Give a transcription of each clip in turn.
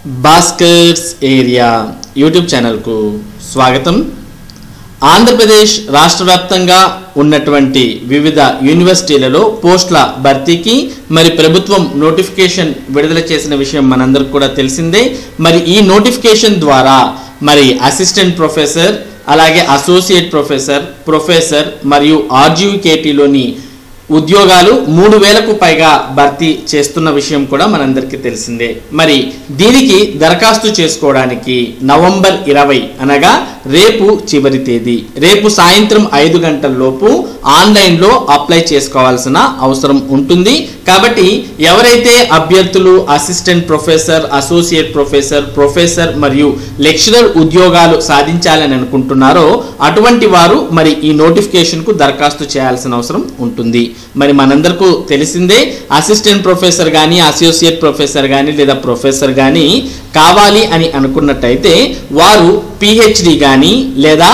Bhaskar's area YouTube ఛానల్కు స్వాగతం. ఆంధ్రప్రదేశ్ రాష్ట్ర వ్యాప్తంగా ఉన్నటువంటి వివిధ యూనివర్సిటీలలో పోస్టుల భర్తీకి మరి ప్రభుత్వం నోటిఫికేషన్ విడుదల చేసిన విషయం మనందరికీ కూడా తెలిసిందే. మరి ఈ నోటిఫికేషన్ ద్వారా మరి అసిస్టెంట్ ప్రొఫెసర్, అలాగే అసోసియేట్ ప్రొఫెసర్, ప్రొఫెసర్ మరియు ఆర్జీవికేటీలోని ఉద్యోగాలు 3000కు పైగా భర్తీ చేస్తున్న విషయం కూడా మనందరికీ తెలిసిందే. మరి దీనికి దరఖాస్తు చేసుకోవడానికి నవంబర్ 20 అనగా రేపు చివరి తేదీ. రేపు సాయంత్రం 5 గంటల లోపు ఆన్లైన్లో అప్లై చేసుకోవాల్సిన అవసరం ఉంటుంది. కాబట్టి ఎవరైతే అభ్యర్థులు assistant professor, associate professor, professor మరియు లెక్చరర్ ఉద్యోగాలు సాధించాలని అనుకుంటున్నారో అటువంటి వారు మరి ఈ నోటిఫికేషన్కు దరఖాస్తు చేయాల్సిన అవసరం ఉంటుంది. మరి మనందరికీ తెలిసిందే, అసిస్టెంట్ ప్రొఫెసర్ కానీ, అసోసియేట్ ప్రొఫెసర్ కానీ లేదా ప్రొఫెసర్ కానీ కావాలి అని అనుకున్నట్టయితే వారు పిహెచ్డి కానీ లేదా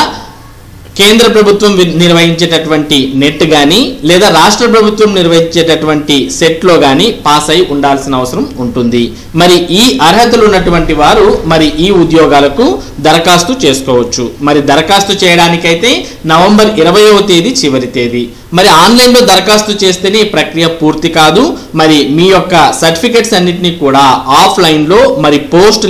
కేంద్ర ప్రభుత్వం నిర్వహించేటటువంటి నెట్ కానీ లేదా రాష్ట్ర ప్రభుత్వం నిర్వహించేటటువంటి సెట్లో కానీ పాస్ అయి ఉండాల్సిన అవసరం ఉంటుంది. మరి ఈ అర్హతలు ఉన్నటువంటి వారు మరి ఈ ఉద్యోగాలకు దరఖాస్తు చేసుకోవచ్చు. మరి దరఖాస్తు చేయడానికైతే నవంబర్ 20వ తేదీ చివరి తేదీ. మరి ఆన్లైన్లో దరఖాస్తు చేస్తేనే ఈ ప్రక్రియ పూర్తి కాదు. మరి మీ యొక్క సర్టిఫికెట్స్ అన్నింటినీ కూడా ఆఫ్లైన్లో మరి పోస్ట్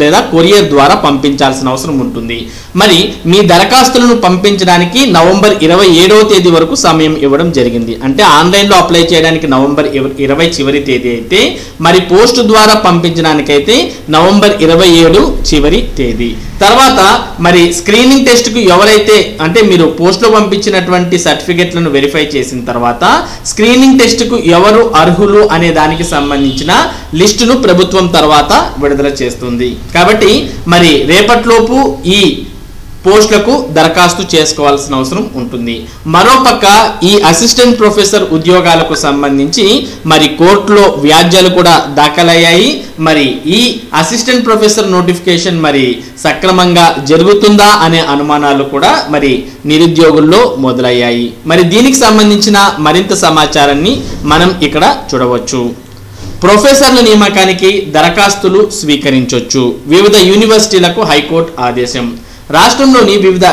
లేదా కొరియర్ ద్వారా పంపించాల్సిన అవసరం ఉంటుంది. మరి మీ దరఖాస్తులను పంపించడానికి నవంబర్ 27వ తేదీ వరకు సమయం ఇవ్వడం జరిగింది. అంటే ఆన్లైన్లో అప్లై చేయడానికి నవంబర్ 20 చివరి తేదీ అయితే మరి పోస్ట్ ద్వారా పంపించడానికైతే నవంబర్ 27 చివరి తేదీ. తర్వాత మరి స్క్రీనింగ్ టెస్ట్కు ఎవరైతే అంటే మీరు పోస్ట్లో పంపించినటువంటి సర్టిఫికెట్లను వెరిఫై చేసిన తర్వాత స్క్రీనింగ్ టెస్ట్కు ఎవరు అర్హులు అనే దానికి సంబంధించిన లిస్టును ప్రభుత్వం తర్వాత విడుదల చేస్తుంది. కాబట్టి మరి రేపట్లోపు ఈ పోస్టులకు దరఖాస్తు చేసుకోవాల్సిన అవసరం ఉంటుంది. మరోపక్క ఈ అసిస్టెంట్ ప్రొఫెసర్ ఉద్యోగాలకు సంబంధించి మరి కోర్టులో వ్యాజ్యాలు కూడా దాఖలయ్యాయి. మరి ఈ అసిస్టెంట్ ప్రొఫెసర్ నోటిఫికేషన్ మరి సక్రమంగా జరుగుతుందా అనే అనుమానాలు కూడా మరి నిరుద్యోగుల్లో మొదలయ్యాయి. మరి దీనికి సంబంధించిన మరింత సమాచారాన్ని మనం ఇక్కడ చూడవచ్చు. ప్రొఫెసర్ల నియామకానికి దరఖాస్తులు స్వీకరించవచ్చు. వివిధ యూనివర్సిటీలకు హైకోర్టు ఆదేశం. రాష్ట్రంలోని వివిధ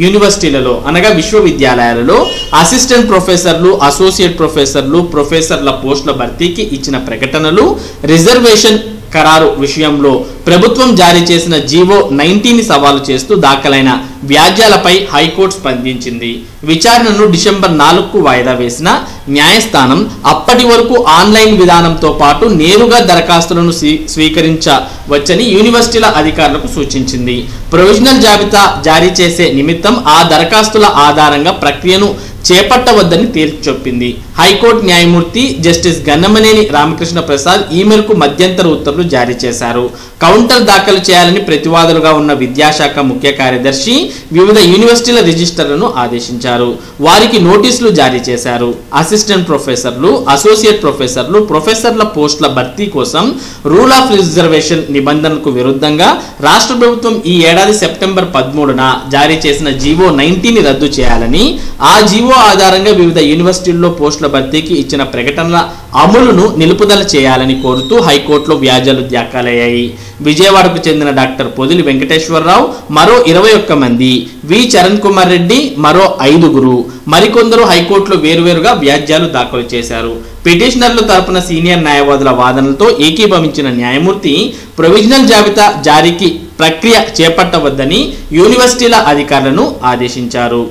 యూనివర్సిటీలలో అనగా విశ్వవిద్యాలయాలలో అసిస్టెంట్ ప్రొఫెసర్లు, అసోసియేట్ ప్రొఫెసర్లు, ప్రొఫెసర్ల పోస్టుల భర్తీకి ఇచ్చిన ప్రకటనలు, రిజర్వేషన్ ఖరారు విషయంలో ప్రభుత్వం జారీ చేసిన జీవో 19ని సవాలు చేస్తూ దాఖలైన వ్యాజ్యాలపై హైకోర్టు స్పందించింది. విచారణను డిసెంబర్ 4కు వాయిదా వేసిన న్యాయస్థానం అప్పటి వరకు ఆన్లైన్ విధానంతో పాటు నేరుగా దరఖాస్తులను స్వీకరించవచ్చని యూనివర్సిటీల అధికారులకు సూచించింది. ప్రొవిజనల్ జాబితా జారీ చేసే నిమిత్తం ఆ దరఖాస్తుల ఆధారంగా ప్రక్రియను చేపట్టవద్దని తేల్చి చెప్పింది. హైకోర్టు న్యాయమూర్తి జస్టిస్ గన్నమనేని రామకృష్ణ ప్రసాద్ ఈ మేరకు మధ్యంతర ఉత్తర్వులు జారీ చేశారు. కౌంటర్ దాఖలు చేయాలని ప్రతివాదులుగా ఉన్న విద్యాశాఖ ముఖ్య కార్యదర్శి వివిధ యూనివర్సిటీల రిజిస్టర్లను ఆదేశించారు. వారికి నోటీసులు జారీ చేశారు. అసిస్టెంట్ ప్రొఫెసర్లు, అసోసియేట్ ప్రొఫెసర్లు, ప్రొఫెసర్ల పోస్టుల భర్తీ కోసం రూల్ ఆఫ్ రిజర్వేషన్ నిబంధనలకు విరుద్ధంగా రాష్ట్ర ప్రభుత్వం ఈ ఏడాది సెప్టెంబర్ 13న జారీ చేసిన జీవో 19ని రద్దు చేయాలని, ఆ జీవో ఆధారంగా వివిధ యూనివర్సిటీల్లో పోస్టుల భర్తీకి ఇచ్చిన ప్రకటనల అమలును నిలుపుదల చేయాలని కోరుతూ హైకోర్టులో వ్యాజ్యాలు దాఖలయ్యాయి. విజయవాడకు చెందిన డాక్టర్ పొదిలి వెంకటేశ్వరరావు, మరో 21 మంది, వి చరణ్ కుమార్ రెడ్డి, మరో 5గురు, మరికొందరు హైకోర్టులో వేరువేరుగా వ్యాజ్యాలు దాఖలు చేశారు. పిటిషనర్ల తరపున సీనియర్ న్యాయవాదుల వాదనలతో ఏకీభవించిన న్యాయమూర్తి ప్రొవిజనల్ జాబితా జారీకి ప్రక్రియ చేపట్టవద్దని యూనివర్సిటీల అధికారులను ఆదేశించారు.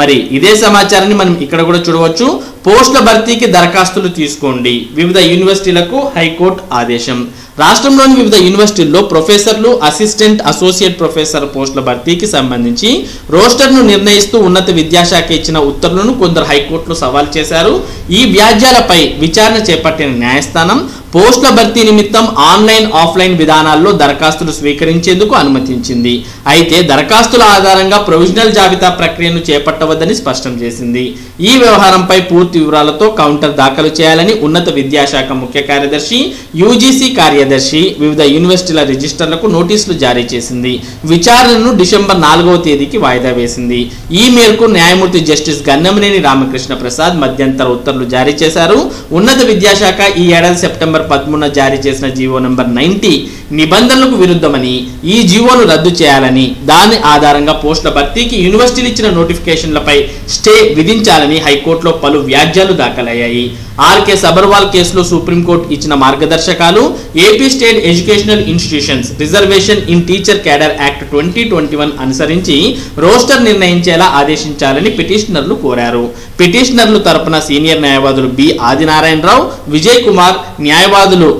మరి ఇదే సమాచారాన్ని మనం ఇక్కడ కూడా చూడవచ్చు. పోస్టుల భర్తీకి దరఖాస్తులు తీసుకోండి. వివిధ యూనివర్సిటీలకు హైకోర్టు ఆదేశం. రాష్ట్రంలోని వివిధ యూనివర్సిటీల్లో ప్రొఫెసర్లు, అసిస్టెంట్, అసోసియేట్ ప్రొఫెసర్ పోస్టుల భర్తీకి సంబంధించి రోస్టర్ను నిర్ణయిస్తూ ఉన్నత విద్యాశాఖ ఇచ్చిన ఉత్తర్వులను కొందరు హైకోర్టులో సవాల్ చేశారు. ఈ వ్యాజ్యాలపై విచారణ చేపట్టిన న్యాయస్థానం పోస్టుల భర్తీ నిమిత్తం ఆన్లైన్, ఆఫ్లైన్ విధానాల్లో దరఖాస్తులు స్వీకరించేందుకు అనుమతించింది. అయితే దరఖాస్తుల ఆధారంగా ప్రొవిజనల్ జాబితా ప్రక్రియను చేపట్టవద్దని స్పష్టం చేసింది. ఈ వ్యవహారంపై పూర్తి వివరాలతో కౌంటర్ దాఖలు చేయాలని ఉన్నత విద్యాశాఖ ముఖ్య కార్యదర్శి, యూజీసీ కార్యదర్శి వివిధ యూనివర్సిటీల రిజిస్టర్లకు నోటీసులు జారీ చేసింది. విచారణను డిసెంబర్ 4వ తేదీకి వాయిదా వేసింది. ఈ మేరకు న్యాయమూర్తి జస్టిస్ గన్నమనేని రామకృష్ణ ప్రసాద్ మధ్యంతర ఉత్తర్వులు జారీ చేశారు. ఉన్నత విద్యాశాఖ ఈ ఏడాది సెప్టెంబర్ డిసెంబర్ 13న జారీ చేసిన జీవో నంబర్ 90 నిబంధనలకు విరుద్ధమని ఈ జీవోను రద్దు చేయాలని, దాని ఆధారంగా పోస్టుల భర్తీకి యూనివర్సిటీలు ఇచ్చిన నోటిఫికేషన్లపై స్టే విధించాలని హైకోర్టులో పలు వ్యాజ్యాలు దాఖలయ్యాయి. ఆర్కే సబర్వాల్ కేసులో సుప్రీంకోర్టు ఇచ్చిన మార్గదర్శకాలు, AP state educational institutions reservation in teacher cadre act 2021 అనుసరించి రోస్టర్ నిర్ణయించేలా ఆదేశించాలని పిటిషనర్లు కోరారు. పిటిషనర్లు తరపున సీనియర్ న్యాయవాదులు బి ఆదినారాయణరావు, విజయ్ కుమార్, న్యాయవాదులు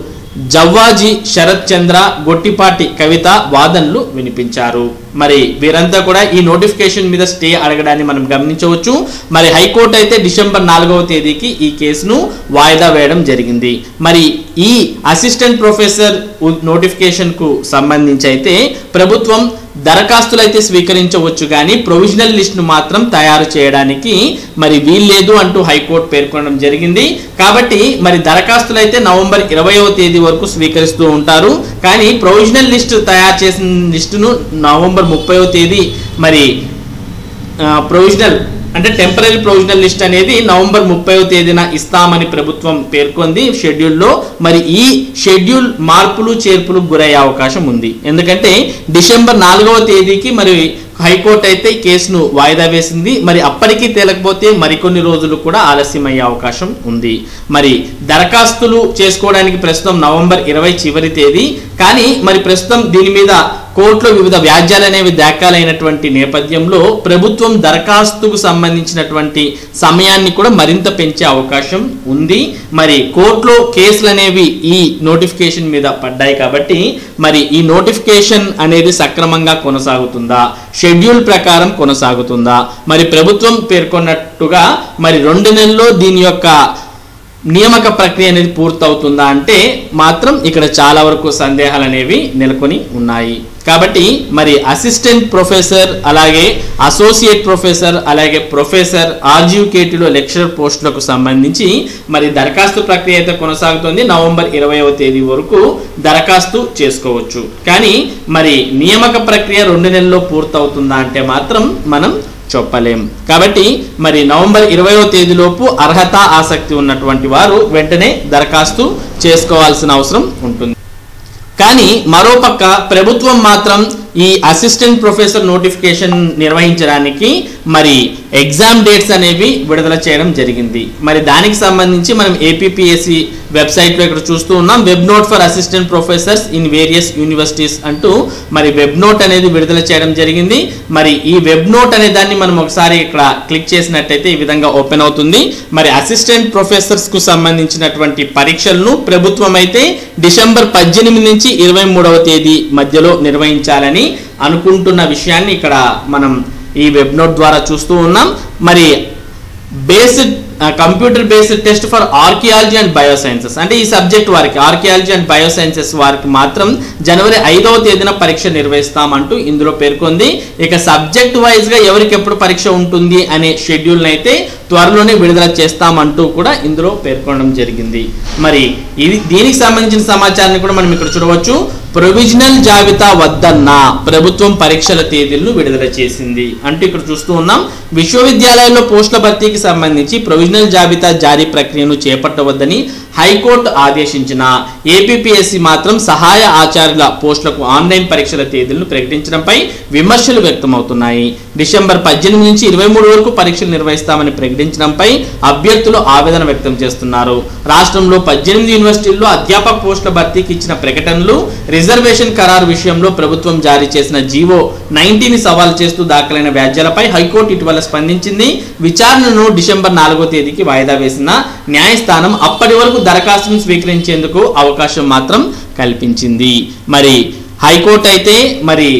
జవ్వాజీ శరత్ చంద్ర, గొట్టిపాటి కవిత వాదనలు వినిపించారు. మరి వీరంతా కూడా ఈ నోటిఫికేషన్ మీద స్టే అడగడాన్ని మనం గమనించవచ్చు. మరి హైకోర్టు అయితే డిసెంబర్ 4వ తేదీకి ఈ కేసును వాయిదా వేయడం జరిగింది. మరి ఈ అసిస్టెంట్ ప్రొఫెసర్ నోటిఫికేషన్ కు సంబంధించి అయితే ప్రభుత్వం దరఖాస్తులు అయితే స్వీకరించవచ్చు కానీ ప్రొవిజనల్ లిస్ట్ను మాత్రం తయారు చేయడానికి మరి వీల్లేదు అంటూ హైకోర్టు పేర్కొనడం జరిగింది. కాబట్టి మరి దరఖాస్తులు అయితే నవంబర్ 20వ తేదీ వరకు స్వీకరిస్తూ ఉంటారు. కానీ ప్రొవిజనల్ లిస్ట్ తయారు చేసిన లిస్టును నవంబర్ 30వ తేదీ మరి ప్రొవిజనల్ అంటే టెంపరరీ ప్రొవిజనల్ లిస్ట్ అనేది నవంబర్ 30వ తేదీన ఇస్తామని ప్రభుత్వం పేర్కొంది షెడ్యూల్లో. మరి ఈ షెడ్యూల్ మార్పులు చేర్పులు గురయ్యే అవకాశం ఉంది. ఎందుకంటే డిసెంబర్ 4వ తేదీకి మరి హైకోర్టు అయితే ఈ కేసును వాయిదా వేసింది. మరి అప్పటికీ తేలకపోతే మరికొన్ని రోజులు కూడా ఆలస్యమయ్యే అవకాశం ఉంది. మరి దరఖాస్తులు చేసుకోవడానికి ప్రస్తుతం నవంబర్ 20 చివరి తేదీ. కానీ మరి ప్రస్తుతం దీని మీద కోర్టులో వివిధ వ్యాజ్యాలు అనేవి దాఖలైనటువంటి నేపథ్యంలో ప్రభుత్వం దరఖాస్తుకు సంబంధించినటువంటి సమయాన్ని కూడా మరింత పెంచే అవకాశం ఉంది. మరి కోర్టులో కేసులు అనేవి ఈ నోటిఫికేషన్ మీద పడ్డాయి కాబట్టి మరి ఈ నోటిఫికేషన్ అనేది సక్రమంగా కొనసాగుతుందా, షెడ్యూల్ ప్రకారం కొనసాగుతుందా, మరి ప్రభుత్వం పేర్కొన్నట్టుగా మరి 2 నెలల్లో దీని యొక్క నియామక ప్రక్రియ అనేది పూర్తవుతుందా అంటే మాత్రం ఇక్కడ చాలా వరకు సందేహాలు అనేవి నెలకొని ఉన్నాయి. కాబట్టి మరి అసిస్టెంట్ ప్రొఫెసర్, అలాగే అసోసియేట్ ప్రొఫెసర్, అలాగే ప్రొఫెసర్, ఆర్జీకేటీలో లెక్చరర్ పోస్టులకు సంబంధించి మరి దరఖాస్తు ప్రక్రియ అయితే కొనసాగుతుంది. నవంబర్ 20వ తేదీ వరకు దరఖాస్తు చేసుకోవచ్చు. కానీ మరి నియామక ప్రక్రియ 2 నెలల్లో పూర్తవుతుందా అంటే మాత్రం మనం చెప్పలేం. కాబట్టి మరి నవంబర్ 20వ తేదీలోపు అర్హత, ఆసక్తి ఉన్నటువంటి వారు వెంటనే దరఖాస్తు చేసుకోవాల్సిన అవసరం ఉంటుంది. కానీ మరోపక్క ప్రభుత్వం మాత్రం ఈ అసిస్టెంట్ ప్రొఫెసర్ నోటిఫికేషన్ నిర్వహించడానికి మరి ఎగ్జామ్ డేట్స్ అనేవి విడుదల చేయడం జరిగింది. మరి దానికి సంబంధించి మనం ఏపీపీఎస్సి వెబ్సైట్లో ఇక్కడ చూస్తూ ఉన్నాం. Web note for assistant professors in various universities అంటూ మరి వెబ్ నోట్ అనేది విడుదల చేయడం జరిగింది. మరి ఈ వెబ్ నోట్ అనే దాన్ని మనం ఒకసారి ఇక్కడ క్లిక్ చేసినట్టయితే ఈ విధంగా ఓపెన్ అవుతుంది. మరి అసిస్టెంట్ ప్రొఫెసర్స్ కు సంబంధించినటువంటి పరీక్షలను ప్రభుత్వం అయితే డిసెంబర్ 18 నుంచి 23వ తేదీ మధ్యలో నిర్వహించాలని అనుకుంటున్న విషయాన్ని ఇక్కడ మనం ఈ వెబ్ నోట్ ద్వారా చూస్తూ ఉన్నాం. మరి based computer based test for archaeology and biosciences అంటే ఈ సబ్జెక్ట్ వారికి ఆర్కియాలజీ అండ్ బయోసైన్సెస్ వారికి మాత్రం జనవరి 5వ తేదీన పరీక్ష నిర్వహిస్తామంటూ ఇందులో పేర్కొంది. ఇక సబ్జెక్ట్ వైజ్ గా ఎవరికి ఎప్పుడు పరీక్ష ఉంటుంది అనే షెడ్యూల్ అయితే త్వరలోనే విడుదల చేస్తామంటూ కూడా ఇందులో పేర్కొనడం జరిగింది. మరి దీనికి సంబంధించిన సమాచారాన్ని కూడా మనం ఇక్కడ చూడవచ్చు. ప్రొవిజనల్ జాబితా వద్దన్న ప్రభుత్వం పరీక్షల తేదీలను విడుదల చేసింది అంటూ ఇక్కడ చూస్తూ ఉన్నాం. విశ్వవిద్యాలయాల్లో పోస్టుల భర్తీకి సంబంధించి ప్రొవిజనల్ జాబితా జారీ ప్రక్రియను చేపట్టవద్దని హైకోర్టు ఆదేశించిన ఏపీపీఎస్సి మాత్రం సహాయ ఆచార్యుల పోస్టులకు ఆన్లైన్ పరీక్షల తేదీలను ప్రకటించడంపై విమర్శలు వ్యక్తమవుతున్నాయి. డిసెంబర్ 18 నుంచి 23 వరకు పరీక్షలు నిర్వహిస్తామని ప్రకటించడంపై అభ్యర్థులు ఆవేదన వ్యక్తం చేస్తున్నారు. రాష్ట్రంలో 18 యూనివర్సిటీల్లో అధ్యాపక పోస్టుల భర్తీకి ఇచ్చిన ప్రకటనలు, రిజర్వేషన్ ఖరారు విషయంలో ప్రభుత్వం జారీ చేసిన జీవో 90ని సవాల్ చేస్తూ దాఖలైన వ్యాజ్యాలపై హైకోర్టు ఇటీవల స్పందించింది. విచారణను డిసెంబర్ 4వ తేదీకి వాయిదా వేసిన న్యాయస్థానం అప్పటి వరకు దరఖాస్తును స్వీకరించేందుకు అవకాశం మాత్రం కల్పించింది. మరి హైకోర్టు అయితే మరి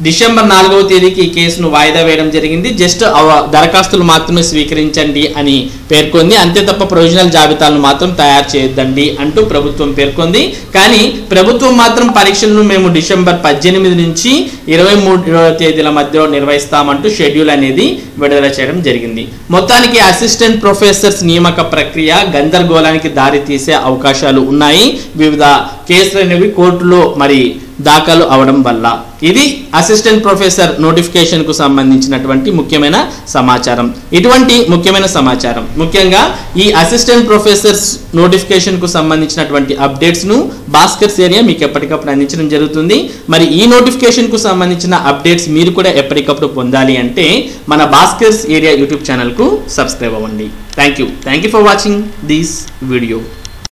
డిసెంబర్ 4వ తేదీకి ఈ కేసును వాయిదా వేయడం జరిగింది. జస్ట్ దరఖాస్తులు మాత్రమే స్వీకరించండి అని పేర్కొంది. అంతే తప్ప ప్రొవిజనల్ జాబితాలను మాత్రం తయారు చేయొద్దండి అంటూ ప్రభుత్వం పేర్కొంది. కానీ ప్రభుత్వం మాత్రం పరీక్షలను మేము డిసెంబర్ 18 నుంచి 23వ తేదీల మధ్యలో నిర్వహిస్తామంటూ షెడ్యూల్ అనేది విడుదల చేయడం జరిగింది. మొత్తానికి అసిస్టెంట్ ప్రొఫెసర్స్ నియామక ప్రక్రియ గందరగోళానికి దారి తీసే అవకాశాలు ఉన్నాయి. వివిధ కేసులు అనేవి కోర్టులో మరి దాఖలు అవడం వల్ల. ఇది అసిస్టెంట్ ప్రొఫెసర్ నోటిఫికేషన్కు సంబంధించినటువంటి ముఖ్యమైన సమాచారం. ఇటువంటి ముఖ్యమైన సమాచారం ముఖ్యంగా ఈ అసిస్టెంట్ ప్రొఫెసర్స్ నోటిఫికేషన్కు సంబంధించినటువంటి అప్డేట్స్ను భాస్కర్స్ ఏరియా మీకు ఎప్పటికప్పుడు అందించడం జరుగుతుంది. మరి ఈ నోటిఫికేషన్కు సంబంధించిన అప్డేట్స్ మీరు కూడా ఎప్పటికప్పుడు పొందాలి అంటే మన భాస్కర్స్ ఏరియా యూట్యూబ్ ఛానల్కు సబ్స్క్రైబ్ అవ్వండి. Thank you for watching this video.